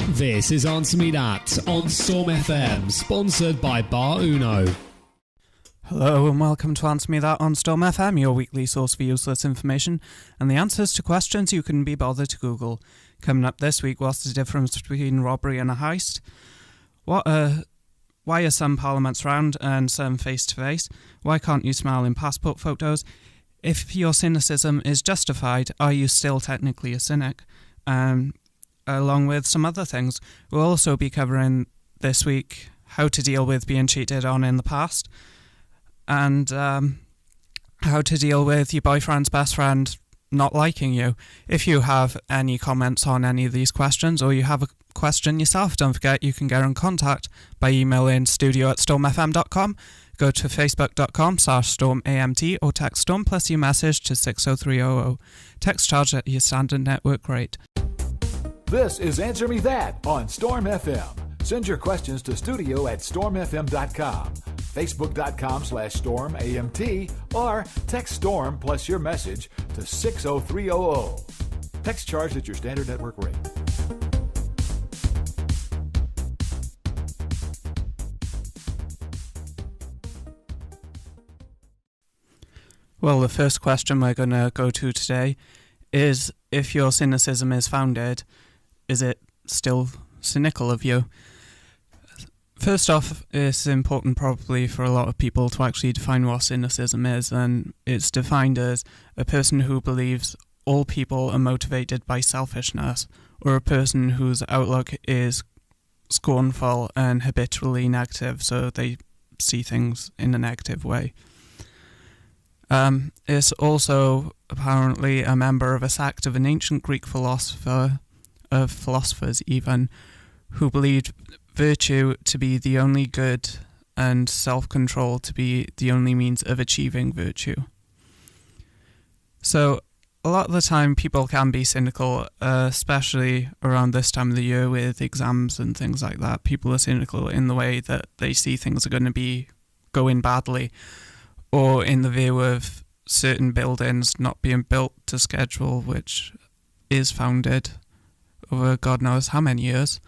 This is Answer Me That on Storm FM, sponsored by Bar Uno. Hello and welcome to Answer Me That on Storm FM, your weekly source for useless information and the answers to questions you couldn't be bothered to Google. Coming up this week, what's the difference between robbery and a heist? Why are some parliaments round and some face-to-face? Why can't you smile in passport photos? If your cynicism is justified, are you still technically a cynic? Along with some other things. We'll also be covering this week how to deal with being cheated on in the past and how to deal with your boyfriend's best friend not liking you. If you have any comments on any of these questions or you have a question yourself, don't forget you can get in contact by emailing studio@stormfm.com, go to facebook.com/stormamt or text Storm plus your message to 60300. Text charge at your standard network rate. This is Answer Me That on Storm FM. Send your questions to studio@stormfm.com, facebook.com/stormamt, or text Storm plus your message to 60300. Text charged at your standard network rate. Well, the first question we're going to go to today is, if your cynicism is founded, is it still cynical of you? First off, it's important probably for a lot of people to actually define what cynicism is, and it's defined as a person who believes all people are motivated by selfishness, or a person whose outlook is scornful and habitually negative, so they see things in a negative way. It's also apparently a member of a sect of an ancient Greek philosophers even, who believed virtue to be the only good and self-control to be the only means of achieving virtue. So a lot of the time people can be cynical, especially around this time of the year with exams and things like that. People are cynical in the way that they see things are going to be going badly, or in the view of certain buildings not being built to schedule, which is founded over God knows how many years.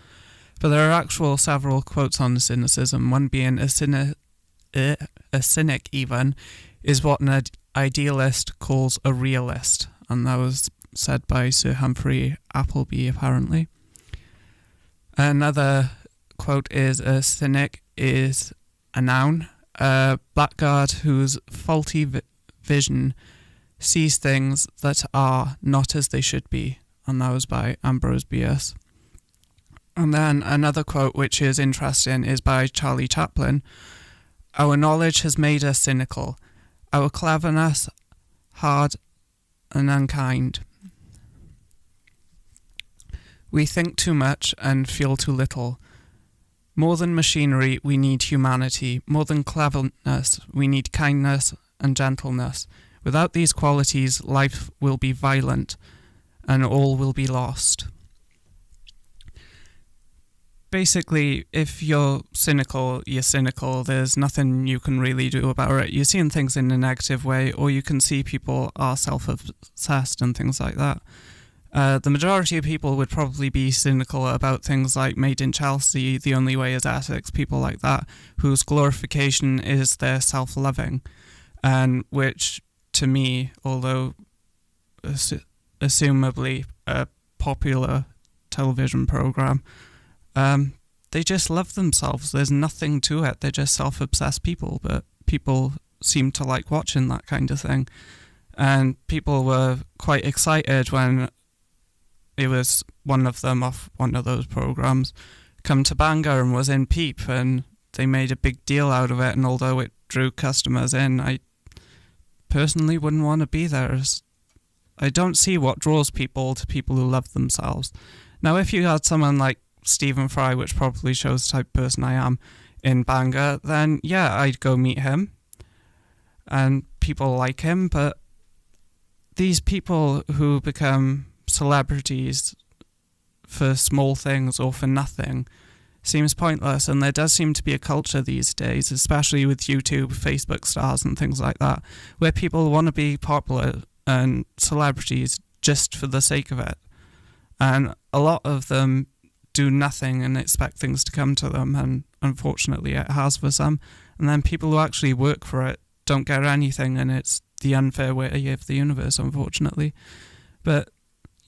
But there are several quotes on cynicism, one being a cynic even is what an idealist calls a realist, and that was said by Sir Humphrey Appleby apparently. Another quote is, a cynic is a noun, a blackguard whose faulty vision sees things that are not as they should be, and that was by Ambrose Bierce. And then another quote which is interesting is by Charlie Chaplin. Our knowledge has made us cynical, our cleverness hard and unkind. We think too much and feel too little. More than machinery, we need humanity. More than cleverness, we need kindness and gentleness. Without these qualities, life will be violent and all will be lost. Basically, if you're cynical, you're cynical. There's nothing you can really do about it. You're seeing things in a negative way, or you can see people are self-obsessed and things like that. The majority of people would probably be cynical about things like Made in Chelsea, The Only Way is Essex, people like that, whose glorification is their self-loving, and which, to me, although assumably a popular television program, they just love themselves. There's nothing to it. They're just self-obsessed people, but people seem to like watching that kind of thing. And people were quite excited when it was one of them off one of those programs come to Bangor and was in Peep, and they made a big deal out of it, and although it drew customers in, I personally wouldn't want to be there. I don't see what draws people to people who love themselves. Now, if you had someone like Stephen Fry, which probably shows the type of person I am, in Bangor, then yeah, I'd go meet him, and people like him, but these people who become celebrities for small things or for nothing seems pointless, and there does seem to be a culture these days, especially with YouTube, Facebook stars and things like that, where people want to be popular and celebrities just for the sake of it. And a lot of them do nothing and expect things to come to them, and unfortunately it has for some. And then people who actually work for it don't get anything, and it's the unfair way of the universe, unfortunately. But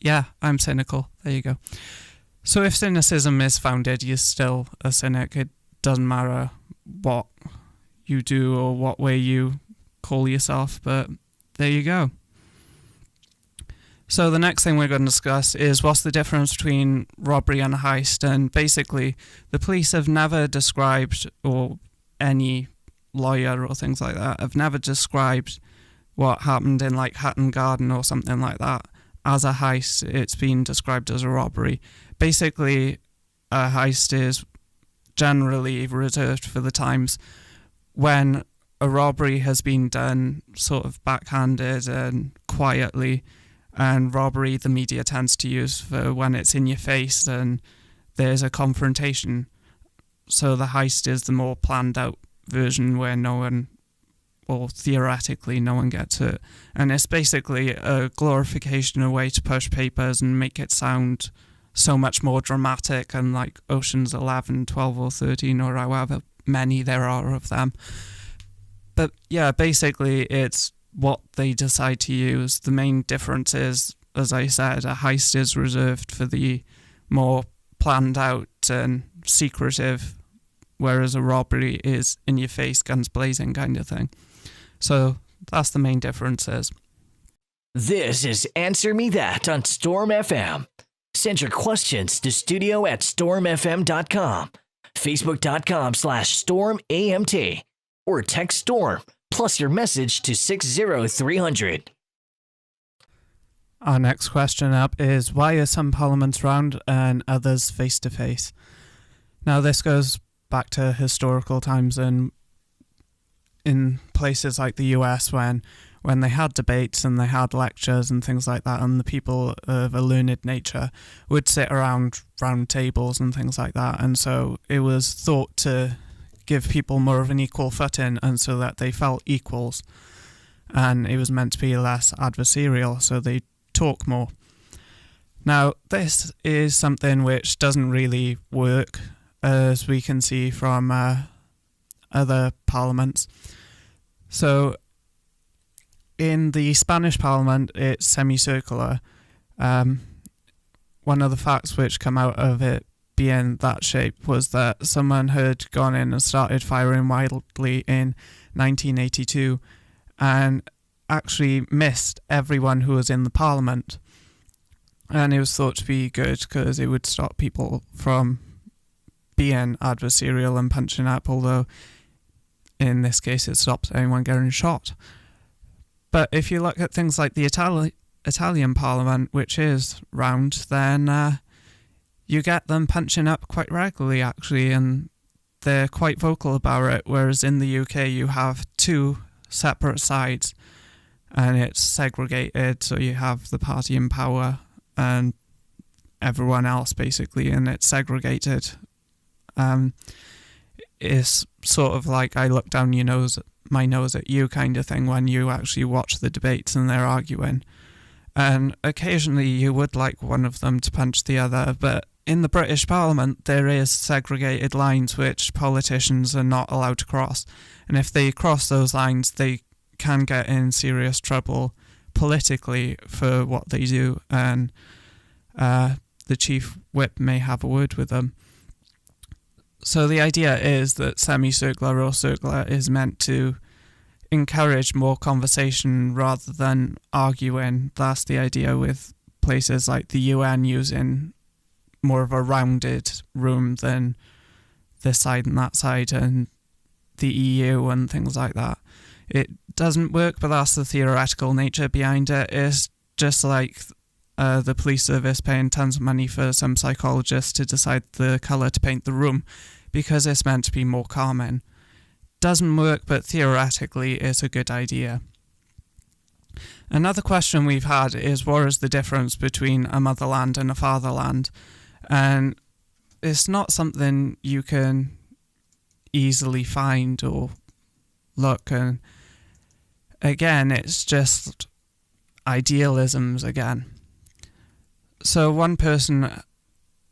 yeah, I'm cynical. There you go. So if cynicism is founded, you're still a cynic. It doesn't matter what you do or what way you call yourself, but there you go. So the next thing we're going to discuss is what's the difference between robbery and heist. And basically, the police have never described, or any lawyer or things like that have never described what happened in like Hatton Garden or something like that as a heist. It's been described as a robbery. Basically, a heist is generally reserved for the times when a robbery has been done sort of backhanded and quietly, and robbery the media tends to use for when it's in your face and there's a confrontation. So the heist is the more planned out version where no one, or theoretically no one gets hurt. And it's basically a glorification, a way to push papers and make it sound so much more dramatic and like Ocean's 11, 12 or 13 or however many there are of them. But yeah, basically it's what they decide to use. The main difference is, as I said, a heist is reserved for the more planned out and secretive, whereas a robbery is in your face, guns blazing kind of thing. So that's the main differences. This is Answer Me That on Storm FM. Send your questions to studio@stormfm.com, facebook.com/stormamt, or text Storm plus your message to 60300. Our next question up is, why are some parliaments round and others face to face? Now this goes back to historical times, and in places like the US when they had debates and they had lectures and things like that, and the people of a learned nature would sit around round tables and things like that, and so it was thought to give people more of an equal footing, and so that they felt equals, and it was meant to be less adversarial, so they talk more. Now this is something which doesn't really work, as we can see from other parliaments. So in the Spanish parliament, it's semicircular. One of the facts which come out of it being that shape was that someone had gone in and started firing wildly in 1982 and actually missed everyone who was in the parliament. And it was thought to be good because it would stop people from being adversarial and punching up, although in this case it stops anyone getting shot. But if you look at things like the Italian parliament, which is round, then you get them punching up quite regularly actually, and they're quite vocal about it, whereas in the UK you have two separate sides and it's segregated, so you have the party in power and everyone else basically, and it's segregated. It's sort of like I look down my nose at you kind of thing when you actually watch the debates and they're arguing. And occasionally you would like one of them to punch the other, but in the British Parliament there is segregated lines which politicians are not allowed to cross. And if they cross those lines, they can get in serious trouble politically for what they do, and the chief whip may have a word with them. So the idea is that semicircular or circular is meant to encourage more conversation rather than arguing. That's the idea with places like the UN using more of a rounded room than this side and that side, and the EU and things like that. It doesn't work, but that's the theoretical nature behind it. It's just like the police service paying tons of money for some psychologist to decide the colour to paint the room because it's meant to be more calming. Doesn't work, but theoretically it's a good idea. Another question we've had is, what is the difference between a motherland and a fatherland? And it's not something you can easily find or look, and again it's just idealisms again. So one person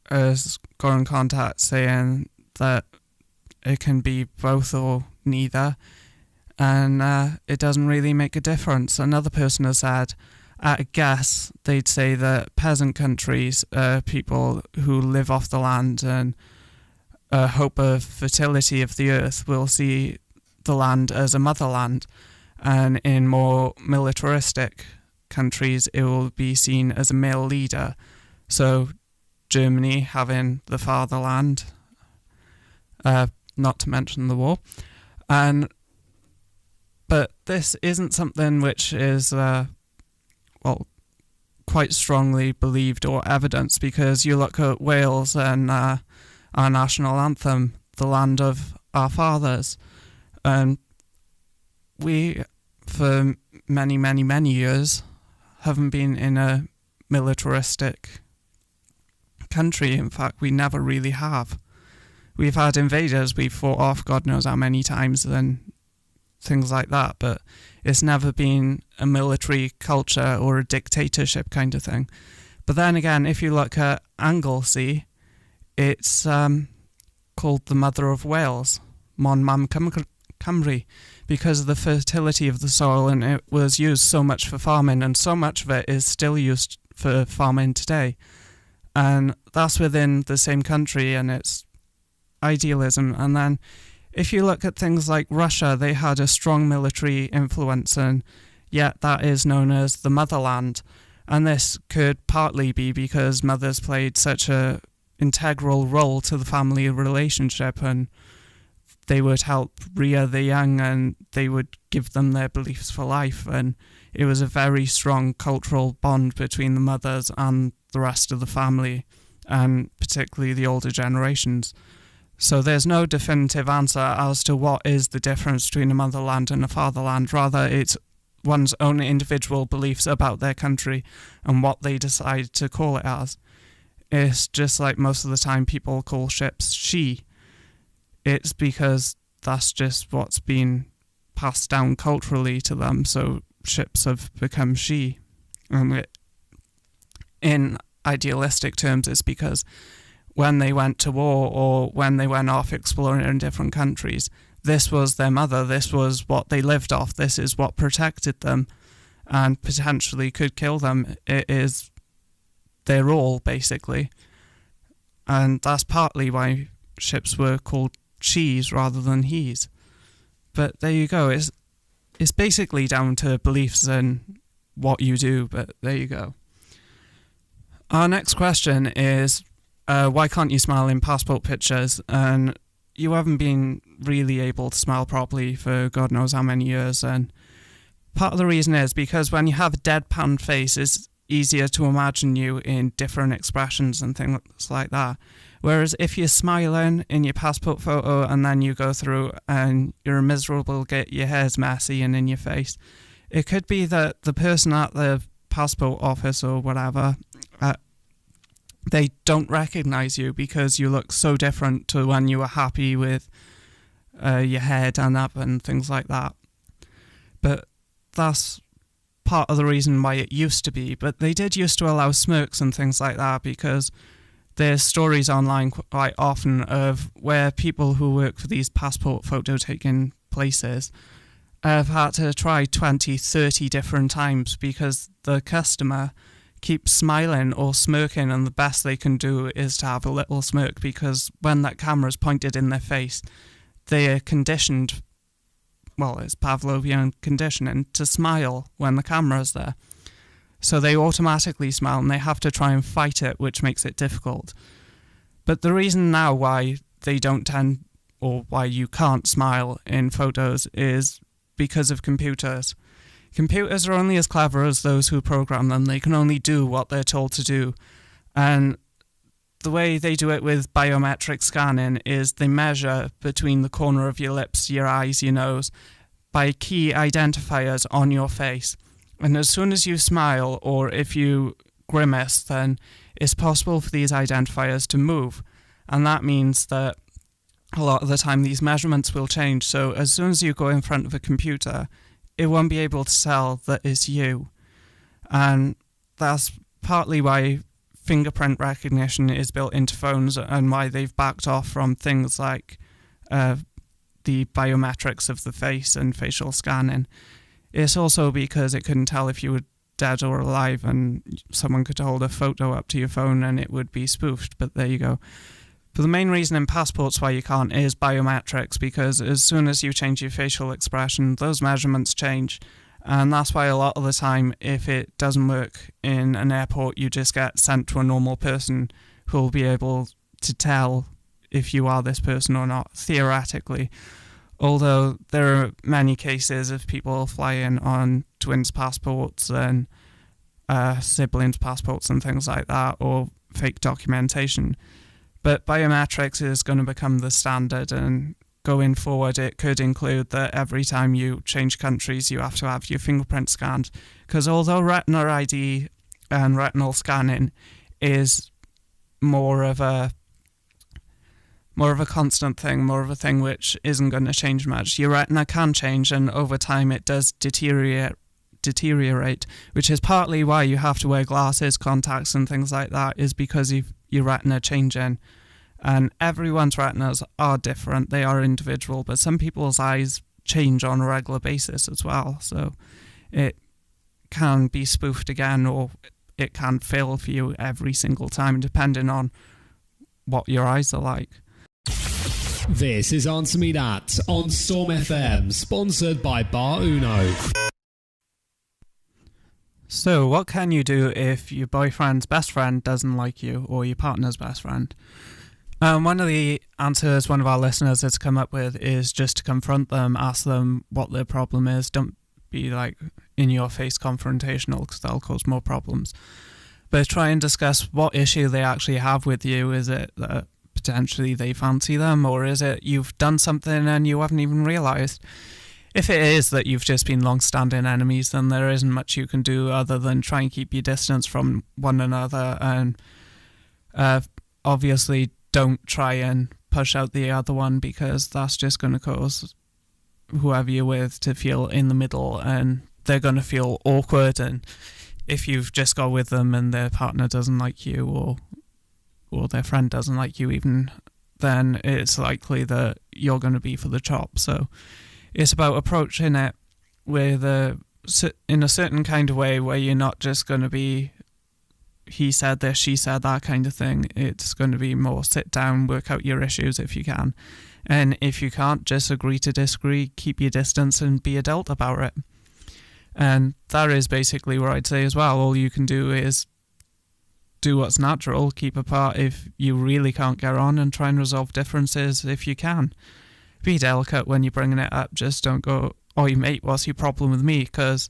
has got in contact saying that it can be both or neither, and it doesn't really make a difference. Another person has said, at a guess, they'd say that peasant countries, people who live off the land and hope of fertility of the earth, will see the land as a motherland, and in more militaristic countries it will be seen as a male leader. So Germany having the fatherland, not to mention the war. But this isn't something which is quite strongly believed or evidenced, because you look at Wales and our national anthem, the land of our fathers, and we, for many, many, many years, haven't been in a militaristic country. In fact, we never really have. We've had invaders we've fought off God knows how many times and things like that, but it's never been a military culture or a dictatorship kind of thing. But then again, if you look at Anglesey, it's called the Mother of Wales, Mon Mam Cymru, because of the fertility of the soil, and it was used so much for farming, and so much of it is still used for farming today. And that's within the same country, and it's idealism. And then if you look at things like Russia, they had a strong military influence, and yet that is known as the motherland. And this could partly be because mothers played such a integral role to the family relationship, and they would help rear the young, and they would give them their beliefs for life. And it was a very strong cultural bond between the mothers and the rest of the family, and particularly the older generations. So there's no definitive answer as to what is the difference between a motherland and a fatherland. Rather, it's one's own individual beliefs about their country and what they decide to call it as. It's just like most of the time people call ships she. It's because that's just what's been passed down culturally to them, so ships have become she. And in idealistic terms, it's because when they went to war or when they went off exploring in different countries, this was their mother, this was what they lived off, this is what protected them and potentially could kill them. It is their all, basically. And that's partly why ships were called she's rather than he's. But there you go. It's basically down to beliefs and what you do, but there you go. Our next question is, why can't you smile in passport pictures? And you haven't been really able to smile properly for God knows how many years, and part of the reason is because when you have a deadpan face, it's easier to imagine you in different expressions and things like that. Whereas if you're smiling in your passport photo and then you go through and you're miserable, get your hair's messy and in your face, it could be that the person at the passport office or whatever, they don't recognize you because you look so different to when you were happy with your hair done up and things like that. But that's part of the reason why it used to be. But they did used to allow smirks and things like that, because there's stories online quite often of where people who work for these passport photo taking places have had to try 20, 30 different times because the customer keeps smiling or smirking, and the best they can do is to have a little smirk, because when that camera's pointed in their face, they are conditioned, well, it's Pavlovian conditioning, to smile when the camera's there. So they automatically smile and they have to try and fight it, which makes it difficult. But the reason now why they don't tend, or why you can't smile in photos, is because of computers. Computers are only as clever as those who program them. They can only do what they're told to do. And the way they do it with biometric scanning is they measure between the corner of your lips, your eyes, your nose, by key identifiers on your face. And as soon as you smile, or if you grimace, then it's possible for these identifiers to move. And that means that a lot of the time these measurements will change. So as soon as you go in front of a computer, it won't be able to tell that it's you. And that's partly why fingerprint recognition is built into phones and why they've backed off from things like the biometrics of the face and facial scanning. It's also because it couldn't tell if you were dead or alive, and someone could hold a photo up to your phone and it would be spoofed. But there you go. But the main reason in passports why you can't is biometrics, because as soon as you change your facial expression, those measurements change. And that's why a lot of the time, if it doesn't work in an airport, you just get sent to a normal person who will be able to tell if you are this person or not, theoretically. Although there are many cases of people flying on twins' passports and siblings' passports and things like that, or fake documentation. But biometrics is going to become the standard, and going forward it could include that every time you change countries you have to have your fingerprint scanned, because although retina ID and retinal scanning is more of a constant thing, more of a thing which isn't going to change much, your retina can change, and over time it does deteriorate, which is partly why you have to wear glasses, contacts and things like that, is because of your retina changing. And everyone's retinas are different, they are individual, but some people's eyes change on a regular basis as well, so it can be spoofed again, or it can fail for you every single time, depending on what your eyes are like. This is Answer Me That on Storm FM, sponsored by Bar Uno. So, what can you do if your boyfriend's best friend doesn't like you, or your partner's best friend? One of the answers one of our listeners has come up with is just to confront them, ask them what their problem is. Don't be like in your face confrontational, because that'll cause more problems. But try and discuss what issue they actually have with you. Is it that potentially they fancy them, or is it you've done something and you haven't even realised? If it is that you've just been long-standing enemies, then there isn't much you can do other than try and keep your distance from one another, and obviously don't try and push out the other one, because that's just going to cause whoever you're with to feel in the middle, and they're going to feel awkward. And if you've just got with them and their partner doesn't like you, or their friend doesn't like you even, then it's likely that you're going to be for the chop. So it's about approaching it with in a certain kind of way, where you're not just going to be he said this, she said that kind of thing. It's going to be more sit down, work out your issues if you can. And if you can't, just agree to disagree, keep your distance and be adult about it. And that is basically what I'd say as well. All you can do is do what's natural, keep apart if you really can't get on, and try and resolve differences if you can. Be delicate when you're bringing it up. Just don't go, "Oi mate, what's your problem with me?" Because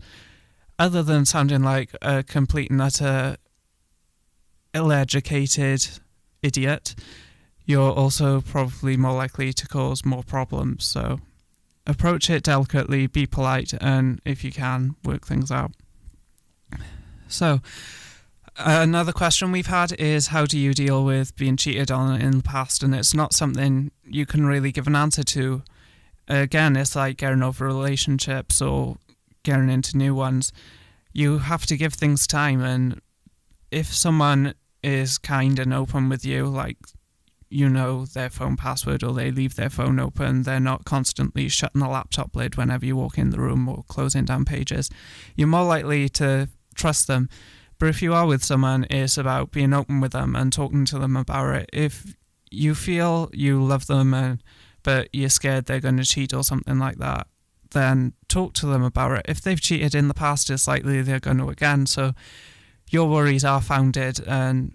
other than sounding like a complete and utter ill-educated idiot, you're also probably more likely to cause more problems. So approach it delicately, be polite, and if you can, work things out. So another question we've had is, how do you deal with being cheated on in the past? And it's not something you can really give an answer to. Again, it's like getting over relationships or getting into new ones. You have to give things time, and if someone is kind and open with you, like you know their phone password, or they leave their phone open, they're not constantly shutting the laptop lid whenever you walk in the room or closing down pages, you're more likely to trust them. But if you are with someone, it's about being open with them and talking to them about it. If you feel you love them but you're scared they're going to cheat or something like that, then talk to them about it. If they've cheated in the past, it's likely they're going to again. So your worries are founded and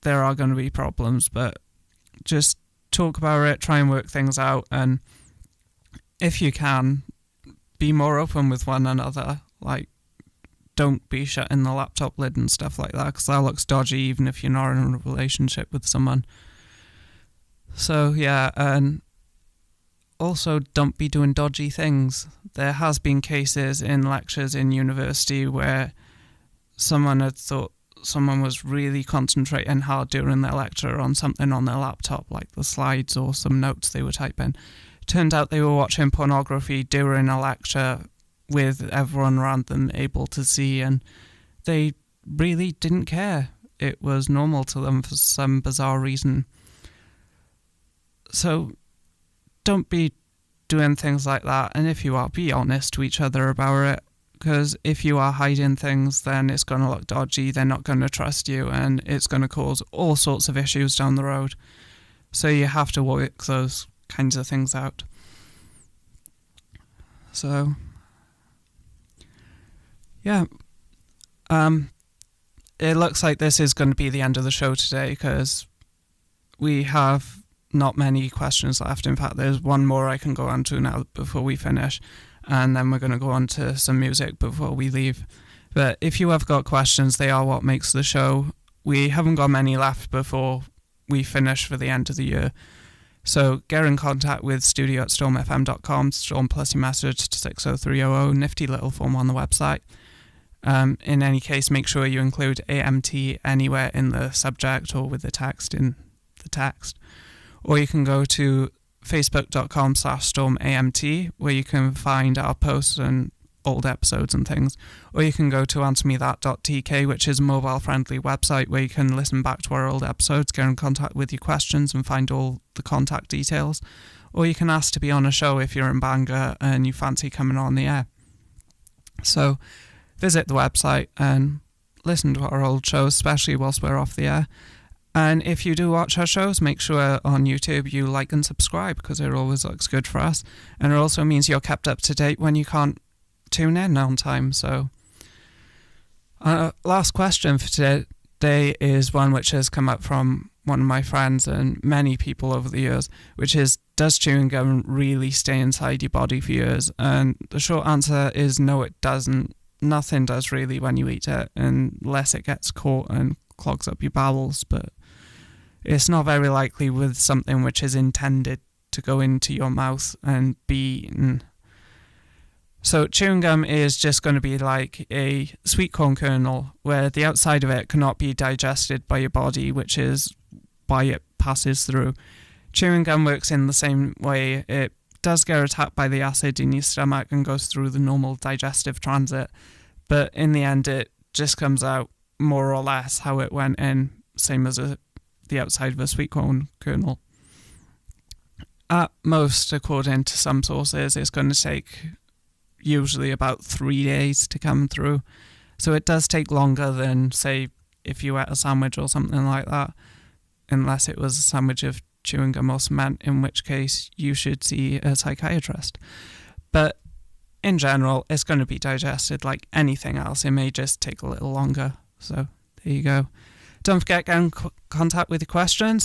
there are going to be problems, but just talk about it, try and work things out, and if you can, be more open with one another. Like, don't be shutting the laptop lid and stuff like that, because that looks dodgy even if you're not in a relationship with someone. So yeah, and also don't be doing dodgy things. There has been cases in lectures in university where someone had thought someone was really concentrating hard during their lecture on something on their laptop, like the slides or some notes they were typing. Turned out they were watching pornography during a lecture with everyone around them able to see, and they really didn't care. it was normal to them for some bizarre reason. So don't be doing things like that, and if you are, be honest to each other about it, because if you are hiding things, then it's going to look dodgy, they're not going to trust you, and it's going to cause all sorts of issues down the road. So you have to work those kinds of things out. So yeah, it looks like this is going to be the end of the show today, because we have not many questions left. In fact, there's one more I can go on to now before we finish, and then we're going to go on to some music before we leave. But if you have got questions, they are what makes the show. We haven't got many left before we finish for the end of the year. So get in contact with studio@stormfm.com, Storm plus your message to 60300, nifty little form on the website. In any case, make sure you include AMT anywhere in the subject or with the text in the text. Or you can go to facebook.com/stormamt, where you can find our posts and old episodes and things. Or you can go to answermethat.tk, which is a mobile-friendly website where you can listen back to our old episodes, get in contact with your questions and find all the contact details. Or you can ask to be on a show if you're in Bangor and you fancy coming on the air. So visit the website and listen to our old shows, especially whilst we're off the air. And if you do watch our shows, make sure on YouTube you like and subscribe, because it always looks good for us. And it also means you're kept up to date when you can't tune in on time. So last question for today is one which has come up from one of my friends and many people over the years, which is, does chewing gum really stay inside your body for years? And the short answer is no, it doesn't. Nothing does really when you eat it, unless it gets caught and clogs up your bowels, but it's not very likely with something which is intended to go into your mouth and be eaten. So chewing gum is just going to be like a sweet corn kernel, where the outside of it cannot be digested by your body, which is why it passes through. Chewing gum works in the same way. It does get attacked by the acid in your stomach and goes through the normal digestive transit, but in the end it just comes out more or less how it went in, same as the outside of a sweet corn kernel. At most, according to some sources, it's going to take usually about 3 days to come through. So it does take longer than, say, if you ate a sandwich or something like that, unless it was a sandwich of chewing gum or cement, in which case you should see a psychiatrist. But in general, it's going to be digested like anything else. It may just take a little longer. So there you go. Don't forget to get in contact with your questions.